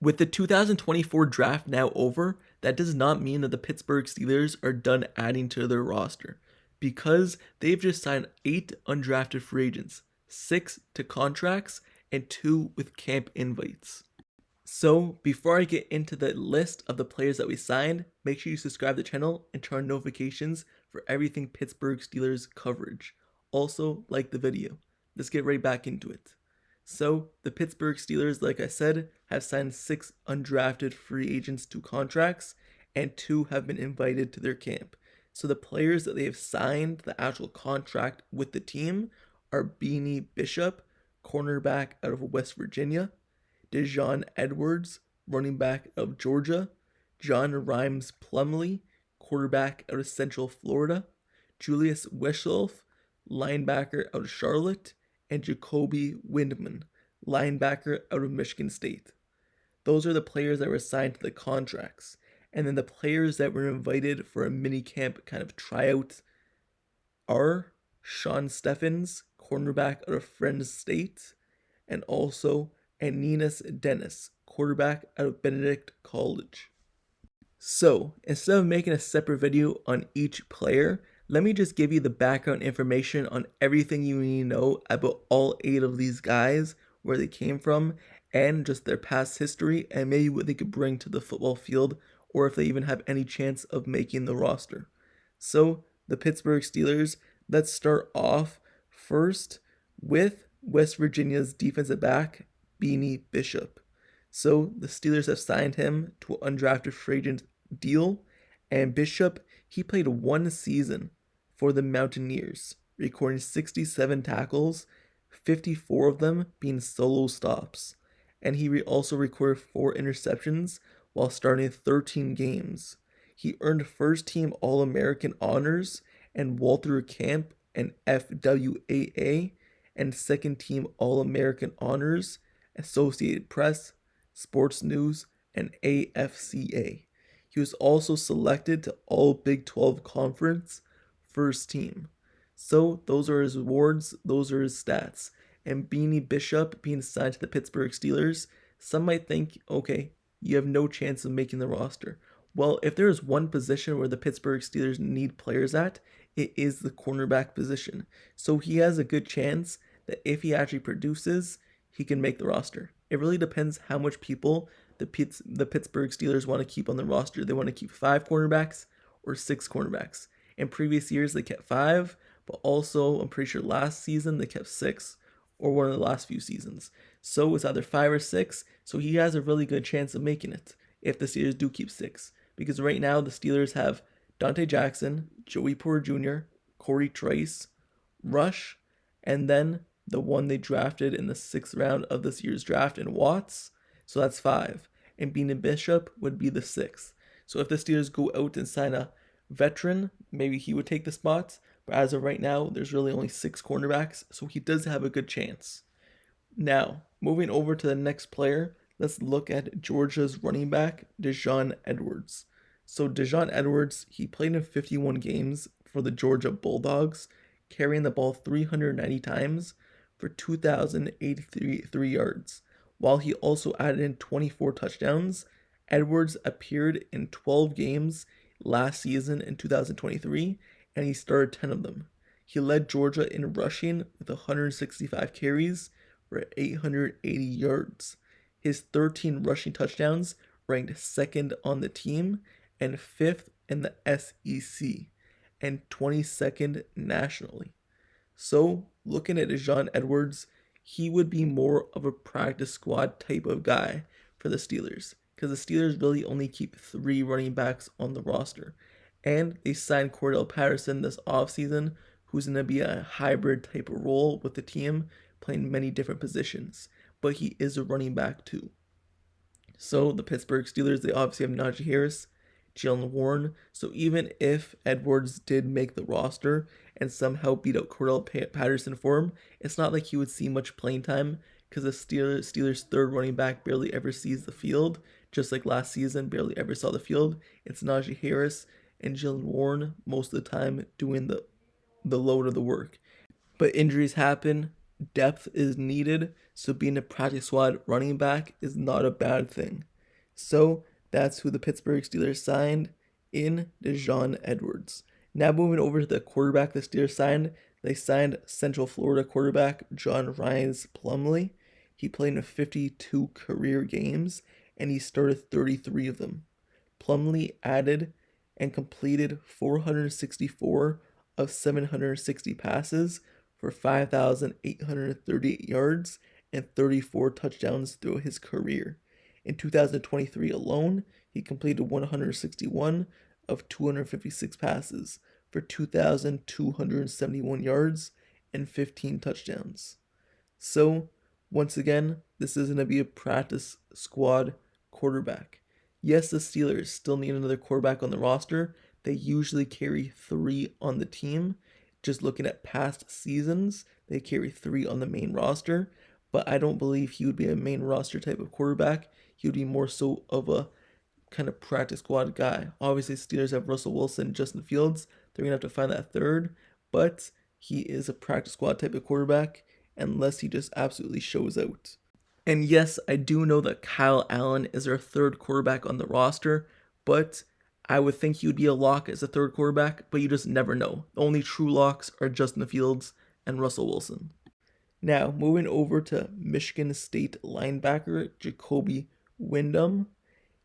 With the 2024 draft now over, that does not mean that the Pittsburgh Steelers are done adding to their roster, because they've just signed 8 undrafted free agents, 6 to contracts, and 2 with camp invites. So, before I get into the list of the players that we signed, make sure you subscribe to the channel and turn on notifications for everything Pittsburgh Steelers coverage. Also, like the video. Let's get right back into it. So, the Pittsburgh Steelers, like I said, have signed 6 undrafted free agents to contracts, and 2 have been invited to their camp. So the players that they have signed the actual contract with the team are Beanie Bishop, cornerback out of West Virginia, Deon Edwards, running back out of Georgia, John Rhymes Plumbley, quarterback out of Central Florida, Julius Wyal, linebacker out of Charlotte, and Jacoby Windom, linebacker out of Michigan State. Those are the players that were assigned to the contracts. And then the players that were invited for a mini camp kind of tryout are Sean Stephens, cornerback out of Friends State, and also Anenis Dennis, quarterback out of Benedict College. So, instead of making a separate video on each player, let me just give you the background information on everything you need to know about all 8 of these guys, where they came from, and just their past history, and maybe what they could bring to the football field, or if they even have any chance of making the roster. So, the Pittsburgh Steelers, let's start off first with West Virginia's defensive back, Beanie Bishop. So, the Steelers have signed him to an undrafted free agent deal, and Bishop, he played 1 season for the Mountaineers, recording 67 tackles, 54 of them being solo stops, and he also recorded 4 interceptions while starting 13 games. He earned first team All-American honors and Walter Camp and FWAA, and second team All-American honors, Associated Press, Sports News, and AFCA. He was also selected to All Big 12 Conference first team. So those are his awards, those are his stats. And Beanie Bishop being signed to the Pittsburgh Steelers, some might think, okay, you have no chance of making the roster. Well, if there is one position where the Pittsburgh Steelers need players at, it is the cornerback position. So he has a good chance that if he actually produces, he can make the roster. It really depends how much people the Pittsburgh Steelers want to keep on the roster. They want to keep 5 cornerbacks or 6 cornerbacks. In previous years, they kept 5, but also, I'm pretty sure last season, they kept 6, or one of the last few seasons. So it's either 5 or 6, so he has a really good chance of making it if the Steelers do keep 6. Because right now, the Steelers have Dante Jackson, Joey Porter Jr., Corey Trice, Rush, and then the one they drafted in the 6th round of this year's draft in Watts. So that's 5. And Beanie Bishop would be the 6th. So if the Steelers go out and sign a veteran, maybe he would take the spots. But as of right now, there's really only 6 cornerbacks, so he does have a good chance. Now, moving over to the next player, let's look at Georgia's running back, Deon Edwards. So Deon Edwards, he played in 51 games for the Georgia Bulldogs, carrying the ball 390 times for 2,083 yards. While he also added in 24 touchdowns, Edwards appeared in 12 games last season in 2023, and he started 10 of them. He led Georgia in rushing with 165 carries for 880 yards. His 13 rushing touchdowns ranked 2nd on the team and 5th in the SEC and 22nd nationally. So, looking at Deon Edwards, he would be more of a practice squad type of guy for the Steelers, because the Steelers really only keep 3 running backs on the roster. And they signed Cordell Patterson this offseason, who's going to be a hybrid type of role with the team, playing many different positions. But he is a running back too. So the Pittsburgh Steelers, they obviously have Najee Harris, Jalen Warren. So even if Edwards did make the roster and somehow beat out Cordell Patterson for him, it's not like he would see much playing time, because the Steelers' 3rd running back barely ever sees the field. Just like last season, barely ever saw the field. It's Najee Harris and Jalen Warren most of the time doing the load of the work. But injuries happen, depth is needed, so being a practice squad running back is not a bad thing. So that's who the Pittsburgh Steelers signed in Deon Edwards. Now moving over to the quarterback the Steelers signed, they signed Central Florida quarterback John Rhys Plumbley. He played in 52 career games and he started 33 of them. Plumbley added and completed 464 of 760 passes for 5,838 yards and 34 touchdowns throughout his career. In 2023 alone, he completed 161 of 256 passes for 2,271 yards and 15 touchdowns. So, once again, this is going to be a practice squad quarterback. Yes, the Steelers still need another quarterback on the roster. They usually carry 3 on the team. Just looking at past seasons, they carry 3 on the main roster. But I don't believe he would be a main roster type of quarterback. He would be more so of a kind of practice squad guy. Obviously, Steelers have Russell Wilson and Justin Fields. They're going to have to find that third. But he is a practice squad type of quarterback unless he just absolutely shows out. And yes, I do know that Kyle Allen is our third quarterback on the roster, but I would think he would be a lock as a third quarterback, but you just never know. The only true locks are Justin Fields and Russell Wilson. Now, moving over to Michigan State linebacker Jacoby Windom.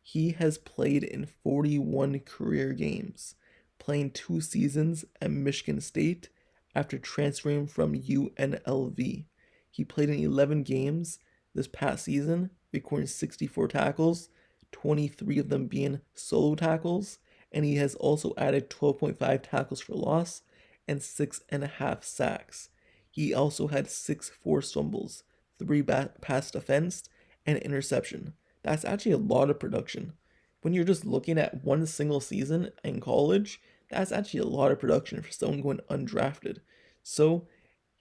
He has played in 41 career games, playing 2 seasons at Michigan State after transferring from UNLV. He played in 11 games this past season, recording 64 tackles, 23 of them being solo tackles, and he has also added 12.5 tackles for loss and 6.5 sacks. He also had 6 forced fumbles, 3 pass defense, and an interception. That's actually a lot of production. When you're just looking at one single season in college, that's actually a lot of production for someone going undrafted. So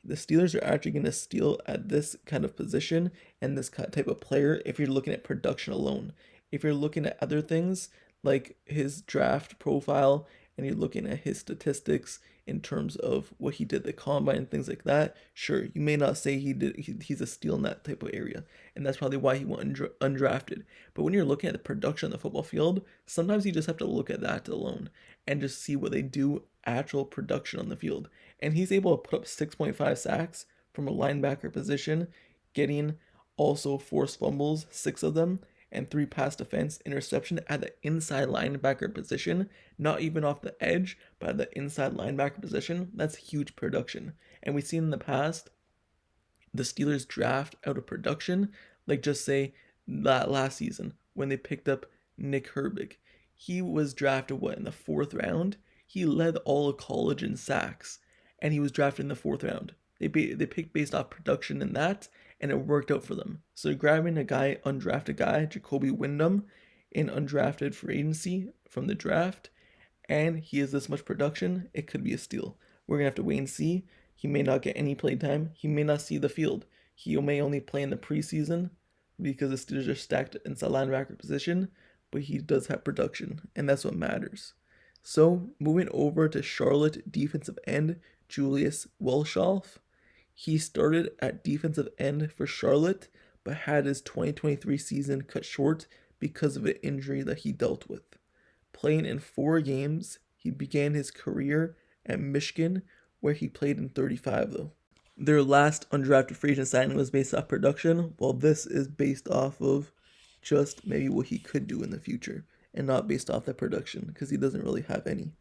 the Steelers are actually going to steal at this kind of position and this type of player if you're looking at production alone. If you're looking at other things like his draft profile and you're looking at his statistics in terms of what he did at the combine and things like that, sure, you may not say he's a steal in that type of area, and that's probably why he went undrafted. But when you're looking at the production on the football field, sometimes you just have to look at that alone and just see what they do, actual production on the field. And he's able to put up 6.5 sacks from a linebacker position, getting also forced fumbles, 6 of them, and 3 pass defense interception at the inside linebacker position, not even off the edge, but at the inside linebacker position. That's huge production. And we've seen in the past, the Steelers draft out of production, like just say that last season when they picked up Nick Herbig. He was drafted, in the 4th round? He led all of college in sacks, and he was drafted in the 4th round. They picked based off production in that, and it worked out for them. So grabbing a guy, undrafted guy, Jacoby Windom, in undrafted free agency from the draft, and he has this much production, it could be a steal. We're going to have to wait and see. He may not get any play time. He may not see the field. He may only play in the preseason because the Steelers are stacked inside linebacker position, but he does have production, and that's what matters. So moving over to Charlotte defensive end, Julius Wyal. He started at defensive end for Charlotte, but had his 2023 season cut short because of an injury that he dealt with. Playing in 4 games, he began his career at Michigan, where he played in 35 though. Their last undrafted free agent signing was based off production, while this is based off of just maybe what he could do in the future, and not based off that production, because he doesn't really have any.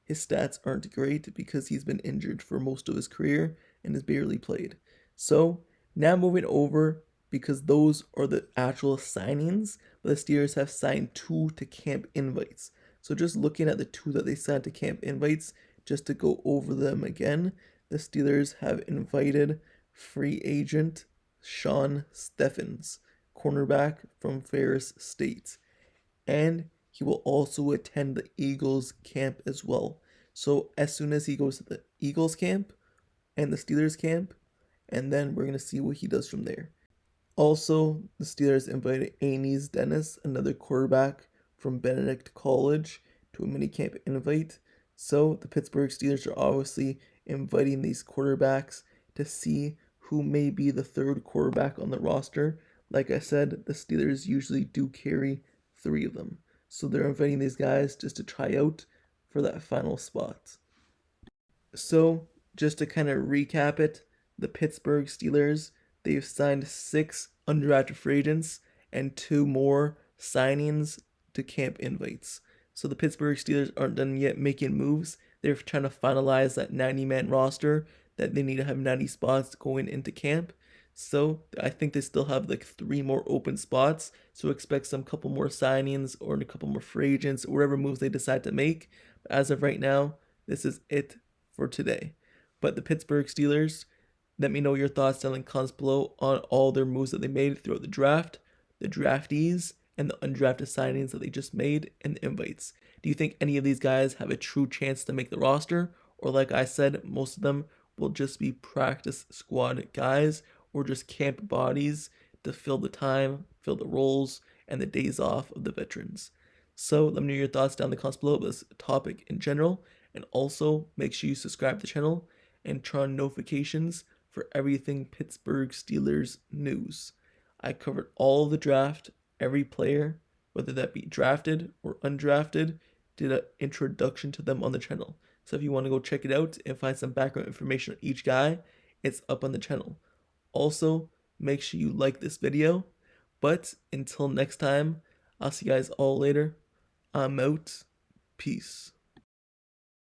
His stats aren't great because he's been injured for most of his career and has barely played. So now moving over, because those are the actual signings, but the Steelers have signed 2 to camp invites. So just looking at the 2 that they signed to camp invites, just to go over them again, the Steelers have invited free agent Sean Stephens, cornerback from Ferris State. And he will also attend the Eagles camp as well. So as soon as he goes to the Eagles camp and the Steelers camp, and then we're going to see what he does from there. Also, the Steelers invited Anes Dennis, another quarterback from Benedict College, to a minicamp invite. So the Pittsburgh Steelers are obviously inviting these quarterbacks to see who may be the third quarterback on the roster. Like I said, the Steelers usually do carry 3 of them. So they're inviting these guys just to try out for that final spot. So just to kind of recap it, the Pittsburgh Steelers, they've signed 6 undrafted free agents and 2 more signings to camp invites. So the Pittsburgh Steelers aren't done yet making moves. They're trying to finalize that 90-man roster that they need to have 90 spots going into camp. So I think they still have like 3 more open spots. So expect some couple more signings or a couple more free agents or whatever moves they decide to make. But as of right now, this is it for today. But the Pittsburgh Steelers, let me know your thoughts down in the comments below on all their moves that they made throughout the draft, the draftees, and the undrafted signings that they just made, and the invites. Do you think any of these guys have a true chance to make the roster? Or like I said, most of them will just be practice squad guys or just camp bodies to fill the time, fill the roles, and the days off of the veterans. So let me know your thoughts down in the comments below about this topic in general. And also make sure you subscribe to the channel and turn on notifications for everything Pittsburgh Steelers news. I covered all the draft, every player, whether that be drafted or undrafted, did an introduction to them on the channel. So if you want to go check it out and find some background information on each guy, it's up on the channel. Also, make sure you like this video. But until next time, I'll see you guys all later. I'm out. Peace.